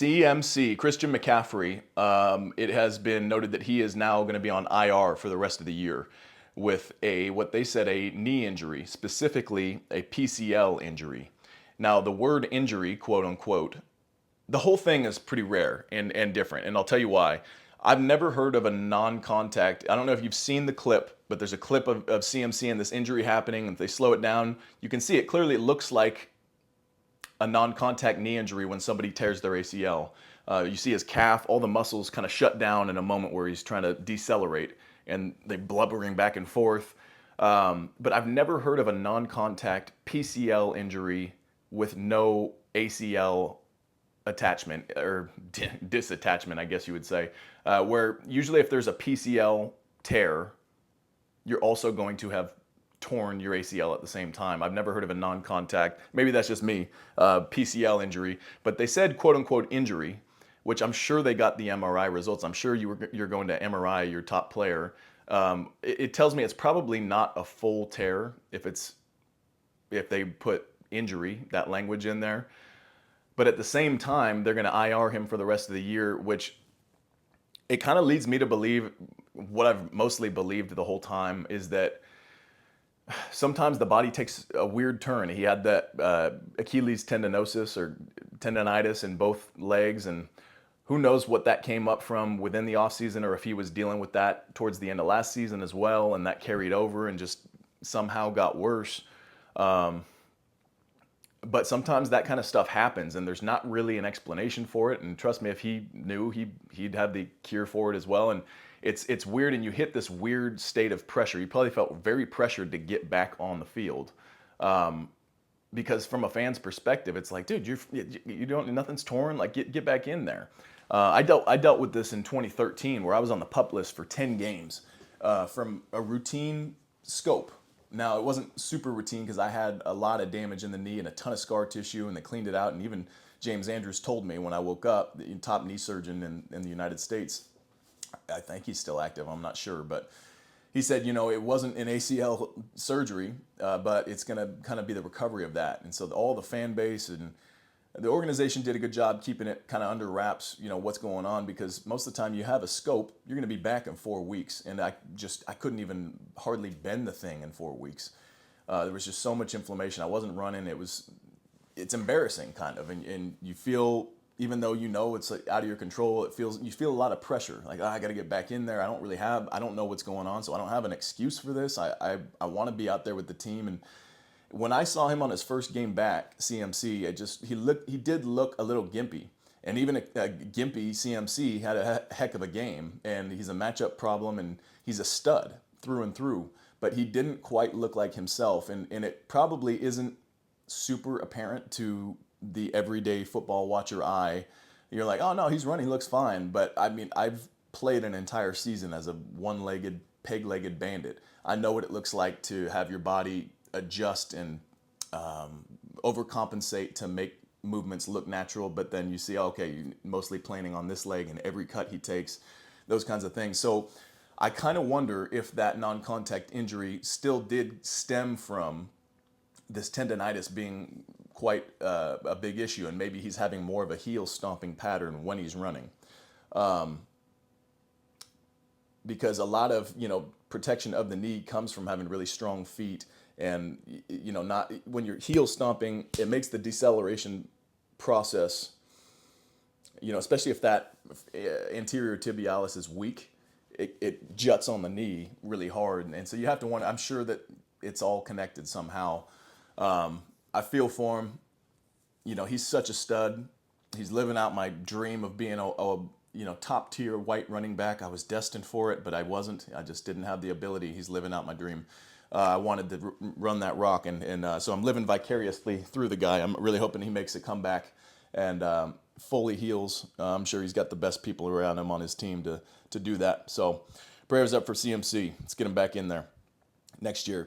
CMC, Christian McCaffrey, it has been noted that he is now going to be on IR for the rest of the year with what they said, a knee injury, specifically a PCL injury. Now, the word injury, quote unquote, the whole thing is pretty rare and different, and I'll tell you why. I've never heard of a non-contact. I don't know if you've seen the clip, but there's a clip of CMC and this injury happening, and if they slow it down, you can see it clearly. It looks like a non-contact knee injury when somebody tears their ACL. You see his calf, all the muscles kind of shut down in a moment where he's trying to decelerate, and they blubbering back and forth. But I've never heard of a non-contact PCL injury with no ACL attachment or disattachment, I guess you would say, where usually if there's a PCL tear, you're also going to have torn your ACL at the same time. I've never heard of a non-contact, maybe that's just me, PCL injury, but they said quote unquote injury, which I'm sure they got the MRI results. I'm sure you're going to MRI your top player. It tells me it's probably not a full tear if they put injury, that language in there. But at the same time, they're going to IR him for the rest of the year, which it kind of leads me to believe what I've mostly believed the whole time is that sometimes the body takes a weird turn. He had that achilles tendinosis or tendinitis in both legs, and who knows what that came up from within the offseason, or if he was dealing with that towards the end of last season as well, and that carried over and just somehow got worse. But sometimes that kind of stuff happens, and there's not really an explanation for it. And trust me, if he knew, he'd have the cure for it as well. And it's weird, and you hit this weird state of pressure. You probably felt very pressured to get back on the field, because from a fan's perspective, it's like, dude, you don't, nothing's torn. Like get back in there. I dealt with this in 2013, where I was on the PUP list for 10 games from a routine scope. Now, it wasn't super routine because I had a lot of damage in the knee and a ton of scar tissue, and they cleaned it out. And even James Andrews told me when I woke up, the top knee surgeon in the United States, I think he's still active, I'm not sure, but he said, it wasn't an ACL surgery, but it's going to kind of be the recovery of that. And so all the fan base and the organization did a good job keeping it kind of under wraps, what's going on, because most of the time you have a scope, you're going to be back in 4 weeks. And I couldn't even hardly bend the thing in 4 weeks. There was just so much inflammation. I wasn't running. It's embarrassing kind of. And you feel, even though it's like out of your control, you feel a lot of pressure. Like, I got to get back in there. I don't know what's going on. So I don't have an excuse for this. I want to be out there with the team. And when I saw him on his first game back, CMC, he did look a little gimpy. And even a gimpy CMC had a heck of a game, and he's a matchup problem, and he's a stud through and through. But he didn't quite look like himself, and it probably isn't super apparent to the everyday football watcher eye. You're like, oh no, he's running, he looks fine. But I mean, I've played an entire season as a one-legged, peg-legged bandit. I know what it looks like to have your body adjust and overcompensate to make movements look natural, but then you see, okay, you're mostly planning on this leg and every cut he takes, those kinds of things. So I kind of wonder if that non-contact injury still did stem from this tendinitis being quite a big issue, and maybe he's having more of a heel stomping pattern when he's running. Because a lot of, protection of the knee comes from having really strong feet. And, not when you're heel stomping, it makes the deceleration process, especially if that anterior tibialis is weak, it juts on the knee really hard. And so you have to wonder, I'm sure that it's all connected somehow. I feel for him. He's such a stud. He's living out my dream of being a top tier white running back. I was destined for it, but I wasn't. I just didn't have the ability. He's living out my dream. I wanted to run that rock, and so I'm living vicariously through the guy. I'm really hoping he makes a comeback and fully heals. I'm sure he's got the best people around him on his team to do that. So prayers up for CMC. Let's get him back in there next year.